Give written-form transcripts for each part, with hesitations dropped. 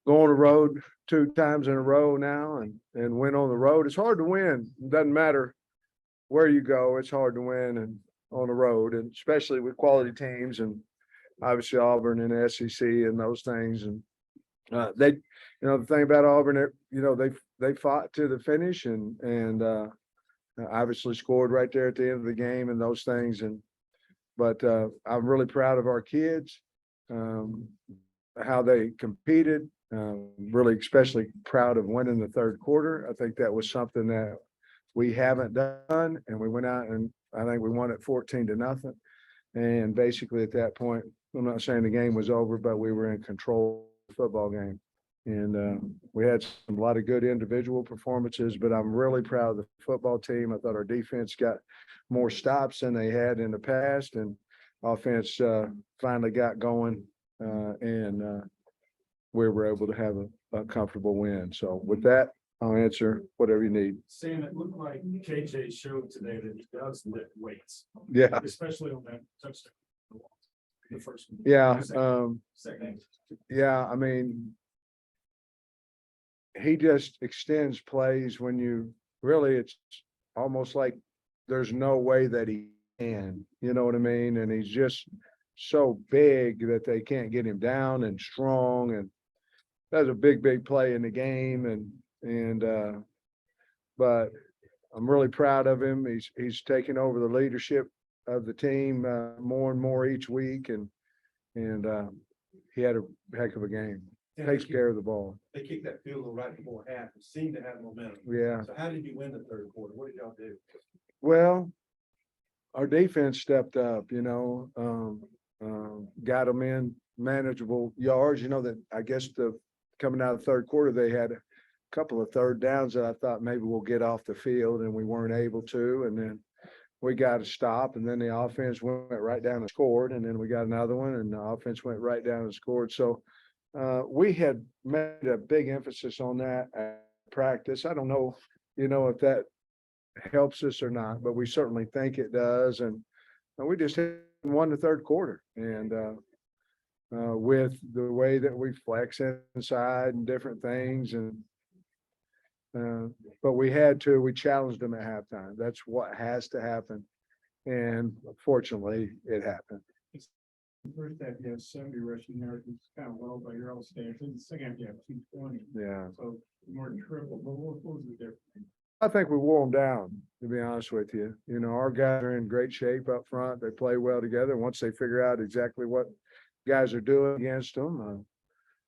go on the road 2 times in a row now and win on the road. It's hard to win. It doesn't matter where you go. It's hard to win and on the road, and especially with quality teams and obviously Auburn and the SEC and those things. And they, the thing about Auburn, they fought to the finish and obviously scored right there at the end of the game and those things. But I'm really proud of our kids, how they competed. Really, especially proud of winning the third quarter. I think that was something that we haven't done, and we went out and I think we won it 14-0. And basically at that point, I'm not saying the game was over, but we were in control of the football game. And we had a lot of good individual performances, but I'm really proud of the football team. I thought our defense got more stops than they had in the past, and offense finally got going, and we were able to have a comfortable win. So with that, I'll answer whatever you need. Sam, it looked like KJ showed today that he does lift weights, Yeah. especially on that touchdown. The first one. Yeah. Second. Yeah. I mean, he just extends plays when you really, it's almost like there's no way that he can, you know what I mean? And he's just so big that they can't get him down and strong. And that's a big play in the game. But I'm really proud of him. He's taking over the leadership of the team more and more each week. And he had a heck of a game. Takes care of the ball. They kicked that field goal right before half. It seemed to have momentum. Yeah. So how did you win the third quarter? What did y'all do? Well, our defense stepped up, got them in manageable yards, that I guess coming out of the third quarter, they had a couple of third downs that I thought maybe we'll get off the field, and we weren't able to. And then we got a stop, and then the offense went right down and scored. And then we got another one, and the offense went right down and scored. So we had made a big emphasis on that at practice. I don't know, if that helps us or not, but we certainly think it does. And we just won the third quarter. And with the way that we flex inside and different things. But we challenged them at halftime. That's what has to happen. And fortunately, it happened. First half, you have 70 rushing yards, which is kind of low by your own standards. In the second half, you have 220. Yeah. So more than triple. But what was the difference? I think we wore them down, to be honest with you. Our guys are in great shape up front. They play well together. Once they figure out exactly what guys are doing against them.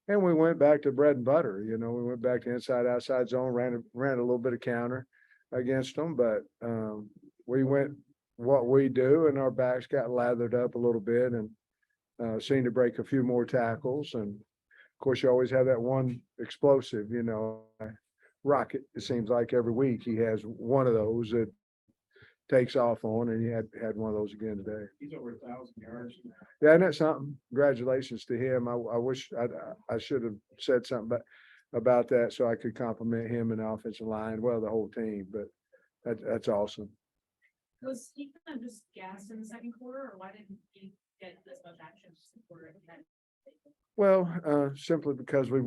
And we went back to bread and butter. We went back to inside, outside zone, ran a little bit of counter against them. But we went what we do, and our backs got lathered up a little bit and seemed to break a few more tackles. And of course, you always have that one explosive, Rocket. It seems like every week he has one of those that takes off on, and he had one of those again today. He's over 1,000 yards now. Yeah, and that's something. Congratulations to him. I wish I should have said something about that so I could compliment him and the offensive line, well, the whole team. But that's awesome. Was he kind of just gassed in the second quarter, or why didn't he get this much action in the quarter? Well, simply because we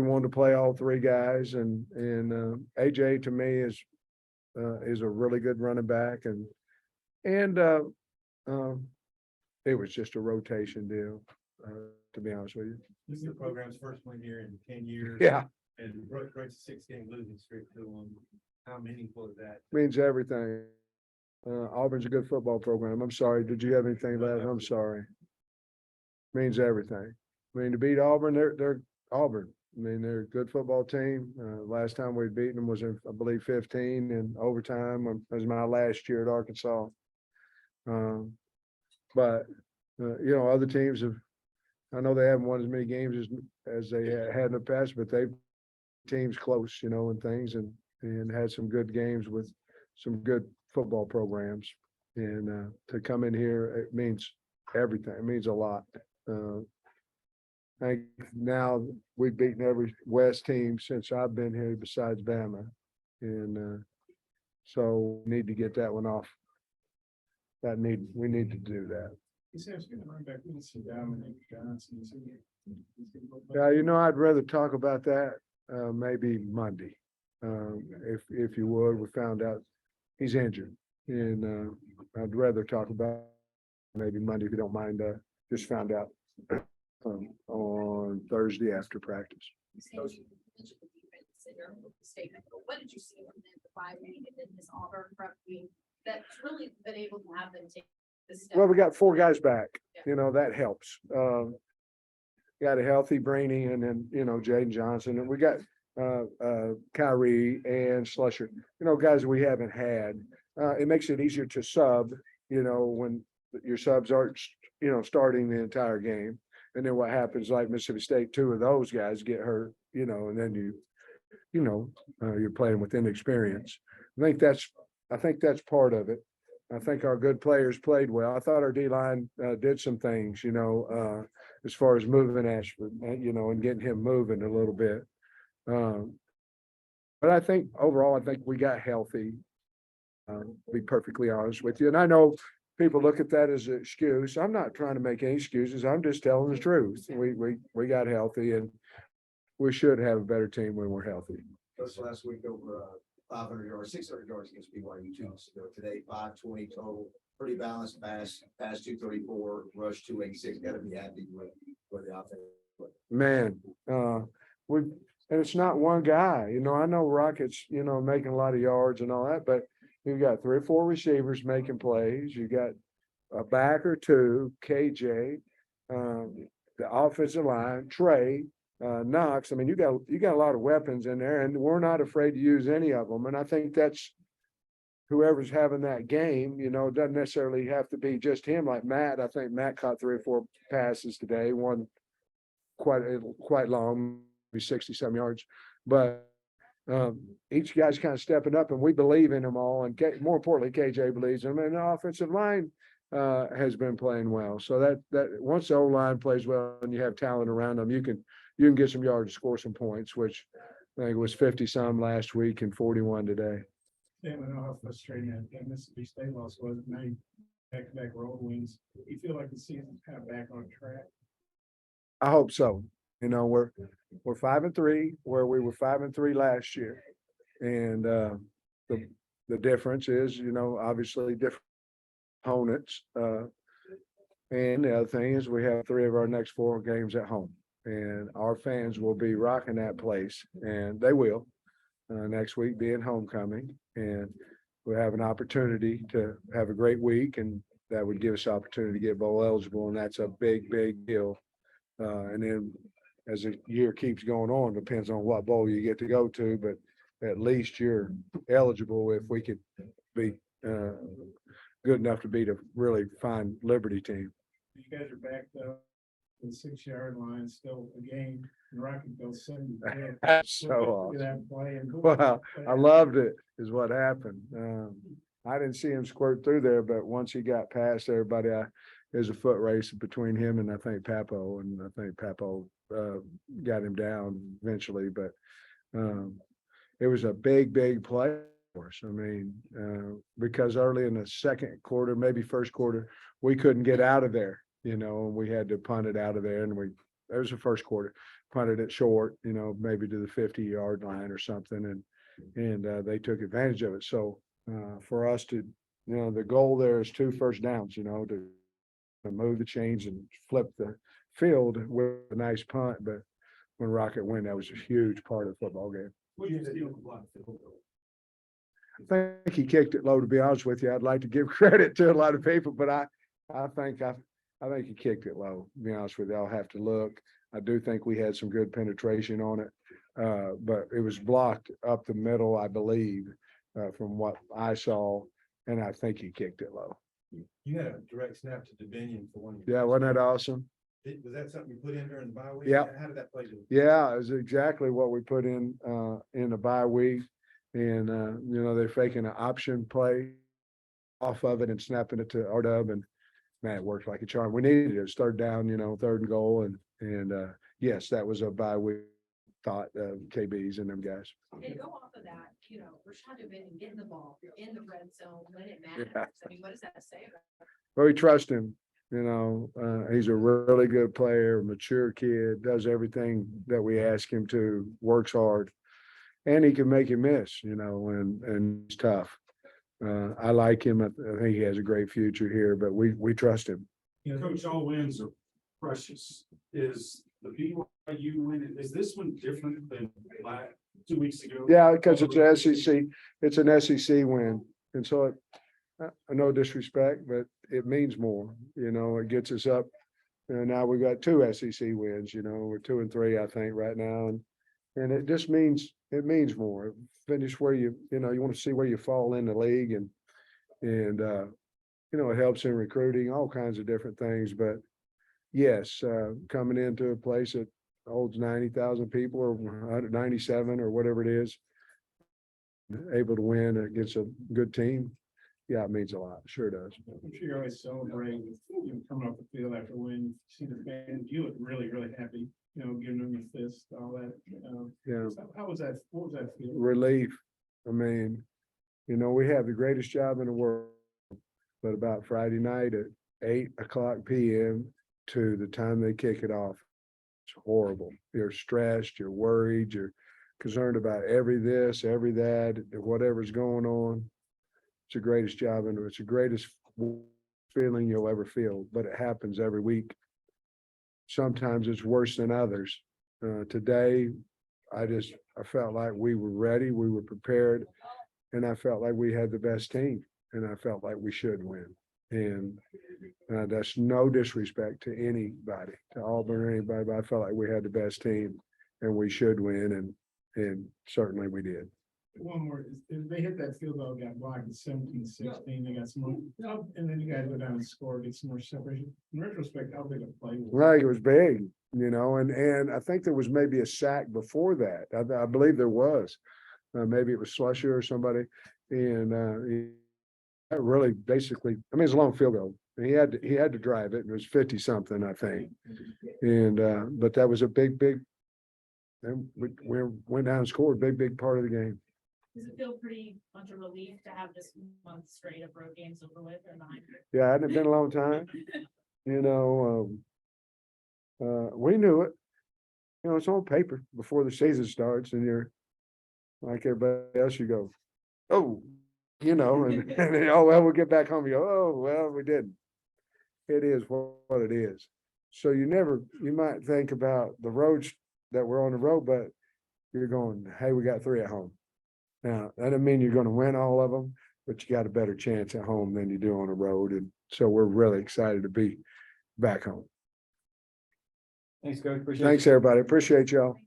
wanted to play all three guys, and AJ to me is a really good running back, and it was just a rotation deal, to be honest with you. This is the program's first win here in 10 years. Yeah, And breaks a 6-game losing streak to them. How meaningful is that? means everything. Auburn's a good football program. I'm sorry. Did you have anything left? I'm sorry. Means everything. To beat Auburn, they're Auburn. They're a good football team. Last time we'd beaten them was in, I believe, 15 in overtime. That was my last year at Arkansas. But other teams have. I know they haven't won as many games as they had in the past, but they've teams close, and things, and had some good games with some good football programs. And to come in here, it means everything. It means a lot. I think now we've beaten every West team since I've been here besides Bama. And so we need to get that one off. We need to do that. He says he's going to run back with some Dominic Johnson. Yeah, I'd rather talk about that, maybe Monday. If you would, we found out he's injured and, I'd rather talk about maybe Monday if you don't mind, just found out, on Thursday after practice. You mentioned the defense in your statement, but what did you see from them, the 5 week and then this Auburn prep week that's really been able to have them take the step? Well, we got 4 guys back, that helps. Got a healthy Brainy and then, Jaden Johnson, and we got, Kyrie and Slusher, guys we haven't had. It makes it easier to sub, when your subs aren't, starting the entire game. And then what happens, like Mississippi State, 2 of those guys get hurt, and then you're playing with inexperience. I think that's part of it. I think our good players played well. I thought our D line did some things, as far as moving Ashford, and getting him moving a little bit. But I think overall, we got healthy. To be perfectly honest with you, and I know people look at that as an excuse. I'm not trying to make any excuses. I'm just telling the truth. We got healthy, and we should have a better team when we're healthy. Just last week over 500 yards, 600 yards against BYU 2 weeks ago. Today, 520 total. Pretty balanced pass 234, rush 286. Got to be happy with the offense. Man, and it's not one guy. I know Rockets, making a lot of yards and all that, but you've got 3 or 4 receivers making plays. You got a back or 2, KJ, the offensive line, Trey, Knox. I mean, you got a lot of weapons in there, and we're not afraid to use any of them. And I think that's whoever's having that game, doesn't necessarily have to be just him. Like Matt, I think Matt caught 3 or 4 passes today, one quite long, maybe 60-some yards. But each guy's kind of stepping up, and we believe in them all. And more importantly, KJ believes in them, and the offensive line has been playing well. So that once the O-line plays well and you have talent around them, you can get some yards, score some points, which I think it was 50-some last week and 41 today. Yeah, I know how frustrating that Mississippi State loss was. Many back-to-back road wins. You feel like the season's kind of back on track? I hope so. We're 5-3 where we were 5-3 last year. And the difference is, obviously different opponents. And the other thing is we have 3 of our next 4 games at home. And our fans will be rocking that place, and they will, next week being homecoming. And we'll have an opportunity to have a great week, and that would give us opportunity to get bowl eligible, and that's a big, big deal. And then as the year keeps going on, depends on what bowl you get to go to, but at least you're eligible if we could be good enough to beat a really fine Liberty team. You guys are back though, the 6-yard line, still a game, and Rocket goes 70. That's so awesome. That play and Well, I loved it, is what happened. I didn't see him squirt through there, but once he got past everybody, there's a foot race between him and I think Papo, and I think Papo got him down eventually, but it was a big, big play for us. I mean, because early in the second quarter, maybe first quarter, we couldn't get out of there, and we had to punt it out of there, and that was the first quarter, punted it short, maybe to the 50-yard line or something, and they took advantage of it. So for us to, the goal there is 2 first downs, to move the chains and flip the field with a nice punt. But when Rocket went, that was a huge part of the football game. What do you steal the block field goal? I think he kicked it low, to be honest with you. I'd like to give credit to a lot of people, but I think he kicked it low, to be honest with you. I'll have to look. I do think we had some good penetration on it. But it was blocked up the middle, I believe, from what I saw, and I think he kicked it low. You had a direct snap to Dominion for one of your. Yeah, wasn't that awesing? Was that something you put in during the bye week? Yeah. How did that play? Yeah, it was exactly what we put in the bye week. And, they're faking an option play off of it and snapping it to R-Dub, and man, it worked like a charm. We needed it. It was 3rd down, 3rd and goal. And yes, that was a bye week thought of KBs and them guys. And go off of that, Rashad Dominion getting the ball in the red zone when it matters. Yeah. I mean, what does that say about? Well, we trust him. He's a really good player, mature kid, does everything that we ask him to, works hard. And he can make you miss, and he's tough. I like him. I think he has a great future here, but we trust him. You know, Coach, all wins are precious. Is the BYU win, is this one different than 2 weeks ago? Yeah, because it's an SEC, it's an SEC win. And so no disrespect, but it means more, it gets us up. And now we got 2 SEC wins, we're 2 and 3, I think, right now. And it just means, it means more. Finish where you want to see where you fall in the league and it helps in recruiting, all kinds of different things. But yes, coming into a place that holds 90,000 people or 197 or whatever it is, able to win against a good team. Yeah, it means a lot. Sure does. I'm sure you're always celebrating, coming off the field after win, see the fans, you look really, really happy, giving them the fist, all that. Yeah. How was that? What was that feel? Relief. I mean, we have the greatest job in the world, but about Friday night at 8:00 p.m. to the time they kick it off, it's horrible. You're stressed, you're worried, you're concerned about every this, every that, whatever's going on. It's the greatest job and it's the greatest feeling you'll ever feel, but it happens every week. Sometimes it's worse than others. Today, I felt like we were ready, we were prepared, and I felt like we had the best team, and I felt like we should win. And that's no disrespect to anybody, to Auburn or anybody, but I felt like we had the best team and we should win, and certainly we did. One more, they hit that field goal, got blocked at 17-16, they got some more, and then you guys go down and score, get some more separation. In retrospect, how big a play was it? Like it was big, and I think there was maybe a sack before that. I believe there was. Maybe it was Slusher or somebody, and that really basically, it's a long field goal. He had to drive it, and it was 50 something, I think. And but that was a big, and we went down and scored a big part of the game. Does it feel pretty much a relief to have this month straight of road games over with and behind you? Yeah, it hadn't been a long time. We knew it. It's on paper before the season starts, and you're like everybody else. You go, oh, and oh well, we'll get back home. You go, oh well, we didn't. It is what it is. So you might think about the roads that we're on the road, but you're going, hey, we got 3 at home. Now, that doesn't mean you're going to win all of them, but you got a better chance at home than you do on the road. And so we're really excited to be back home. Thanks, Coach. Appreciate it. Thanks, everybody. Appreciate y'all.